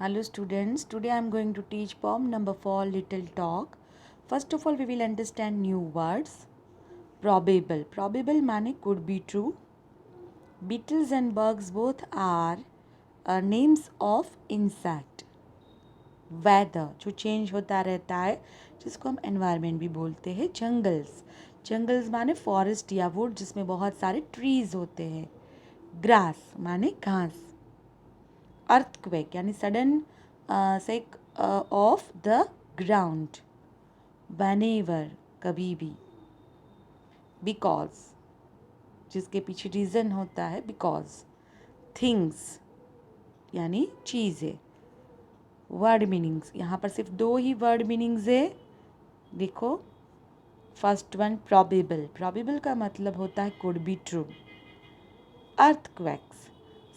Hello students, today I am going to teach poem number 4 Little Talk. First of all we will understand new words. Probable. Probable माने could be true. Beetles and bugs both are names of insect. Weather जो change होता रहता है जिसको हम environment भी बोलते हैं. Jungles. Jungles माने forest या wood जिसमें बहुत सारे trees होते हैं. Grass माने घास. अर्थक्वेक यानी sudden shake of the ground. Whenever कभी भी. बिकॉज जिसके पीछे रीज़न होता है बिकॉज. थिंग्स यानी चीज़ें. वर्ड मीनिंग्स यहाँ पर सिर्फ 2 ही वर्ड मीनिंग्स है. देखो फर्स्ट वन प्रॉबेबल. प्रॉबेबल का मतलब होता है could be true. Earthquakes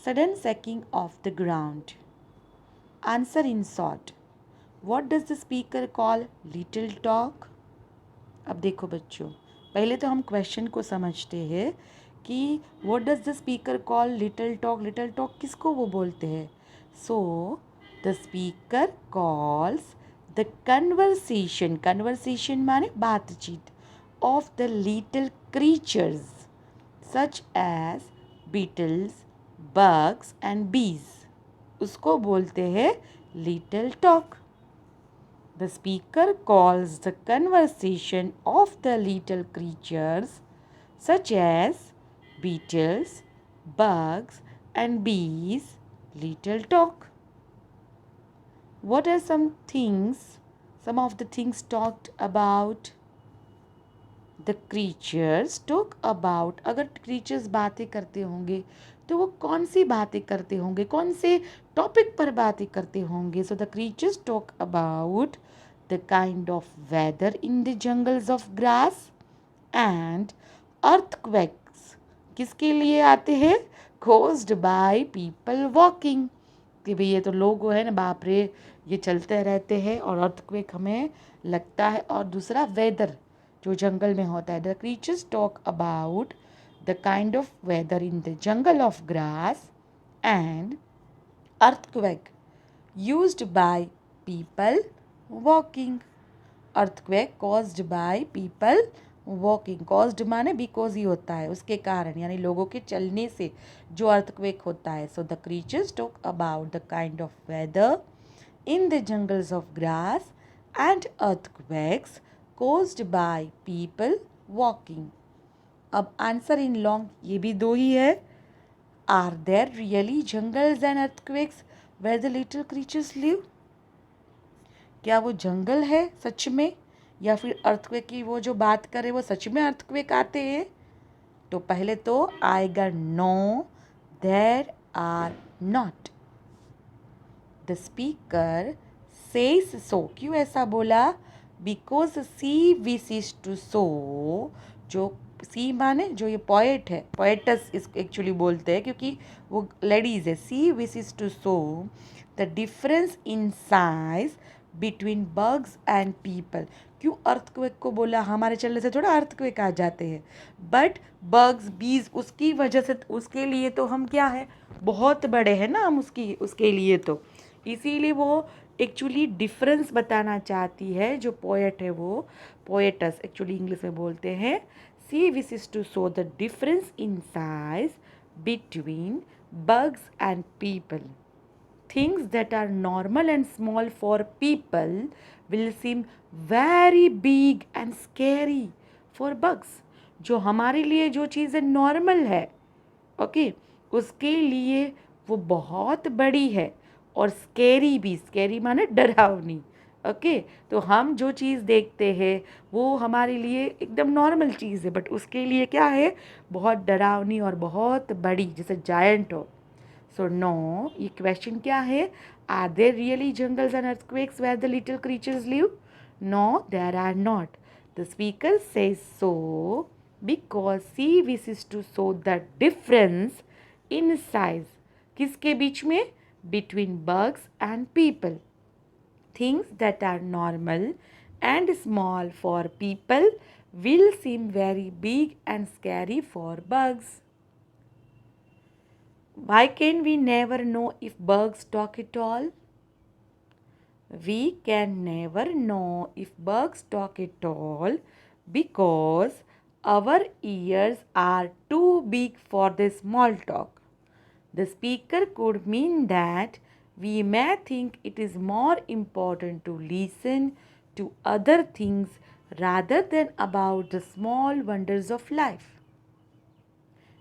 sudden shaking of the ground. Answer in short. What does the speaker call little talk? अब देखो बच्चों, पहले तो हम क्वेश्चन को समझते हैं कि what does the speaker call little talk? Little talk किसको वो बोलते हैं? So the speaker calls the conversation. Conversation माने बातचीत of the little creatures such as beetles, bugs and bees. उसको बोलते हैं little talk. The speaker calls the conversation of the little creatures such as beetles, bugs and bees little talk. What are some of the things talked about? The creatures talk about. अगर creatures बातें करते होंगे तो वो कौन सी बातें करते होंगे, कौन से टॉपिक पर बातें करते होंगे? So the creatures talk about the kind of weather in the jungles of grass and earthquakes किसके लिए आते हैं? Caused by people walking. कि भाई ये तो लोग है ना, बाप रे ये चलते रहते हैं और अर्थक्वेक हमें लगता है. और दूसरा वेदर जो जंगल में होता है. The creatures talk about the kind of weather in the jungle of grass and earthquake used by people walking. Earthquake caused by people walking. Caused माने बिकॉज ही होता है, उसके कारण यानी लोगों के चलने से जो अर्थक्वेक होता है. So the creatures talk about the kind of weather in the jungles of grass and earthquakes caused by people walking. अब आंसर इन लॉन्ग ये भी 2 ही है. Are there really jungles and earthquakes where the little creatures live? क्या वो जंगल है सच में, या फिर अर्थक्वेक की वो जो बात करे वो सच में अर्थक्वेक आते हैं? तो पहले तो आएगा no, there are not. The speaker says so. क्यों ऐसा बोला? Because she wishes to so. जो सी माने जो ये पोएट है, पोएटस इसको एक्चुअली बोलते हैं क्योंकि वो लेडीज है. She wishes to show the difference in size between bugs and people. क्यों अर्थक्वेक को बोला? हमारे चलने से थोड़ा अर्थक्वेक आ जाते हैं, बट बग्स बीज उसकी वजह से, उसके लिए तो हम क्या है, बहुत बड़े हैं ना हम उसके लिए. तो इसीलिए वो एक्चुअली डिफरेंस बताना चाहती है. जो पोएट है वो पोएटस एक्चुअली इंग्लिश में बोलते हैं. She wishes to show the difference in size between bugs and people. Things that are normal and small for people will seem very big and scary for bugs. जो हमारे लिए जो चीज़ें normal है, okay, उसके लिए वो बहुत बड़ी है और स्केरी भी. स्केरी माने डरावनी. ओके, तो हम जो चीज़ देखते हैं वो हमारे लिए एकदम नॉर्मल चीज़ है, बट उसके लिए क्या है, बहुत डरावनी और बहुत बड़ी, जैसे जायंट हो. सो नो, ये क्वेश्चन क्या है? Are there really jungles and earthquakes where the little creatures live? No, there are not. The speaker says so because she wishes to show the difference in size. किसके बीच में? Between bugs and people. Things that are normal and small for people will seem very big and scary for bugs. Why can we never know if bugs talk at all? We can never know if bugs talk at all because our ears are too big for the small talk. The speaker could mean that we may think it is more important to listen to other things rather than about the small wonders of life.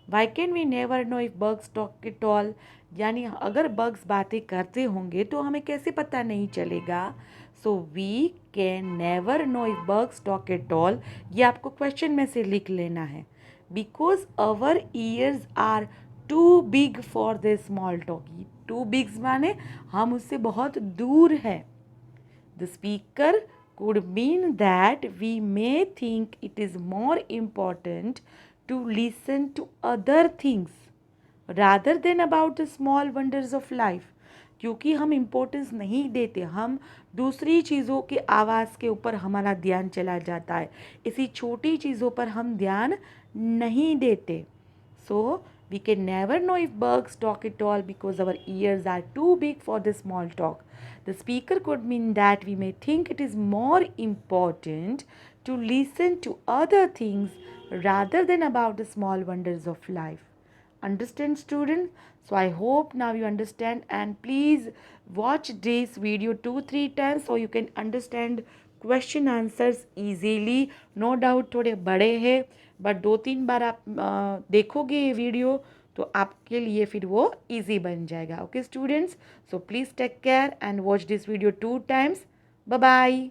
Why can we never know if bugs talk at all? यानी अगर bugs बातें करते होंगे तो हमें कैसे पता नहीं चलेगा? So we can never know if bugs talk at all. ये आपको क्वेश्चन में से लिख लेना है. Because our ears are too big for the small talk. Too big माने हम उससे बहुत दूर हैं. The speaker could mean that we may think it is more important to listen to other things rather than about the small wonders of life. क्योंकि हम importance नहीं देते, हम दूसरी चीज़ों के आवाज़ के ऊपर हमारा ध्यान चला जाता है, इसी छोटी चीज़ों पर हम ध्यान नहीं देते. So we can never know if bugs talk at all because our ears are too big for the small talk. The speaker could mean that we may think it is more important to listen to other things rather than about the small wonders of life. Understand, student? So I hope now you understand, and please watch this video 2-3 times so you can understand question answers easily. No doubt थोड़े बड़े हैं, but 2-3 बार आप देखोगे ये video तो आपके लिए फिर वो इजी बन जाएगा. Okay students, so please take care and watch this video 2 times. Bye bye.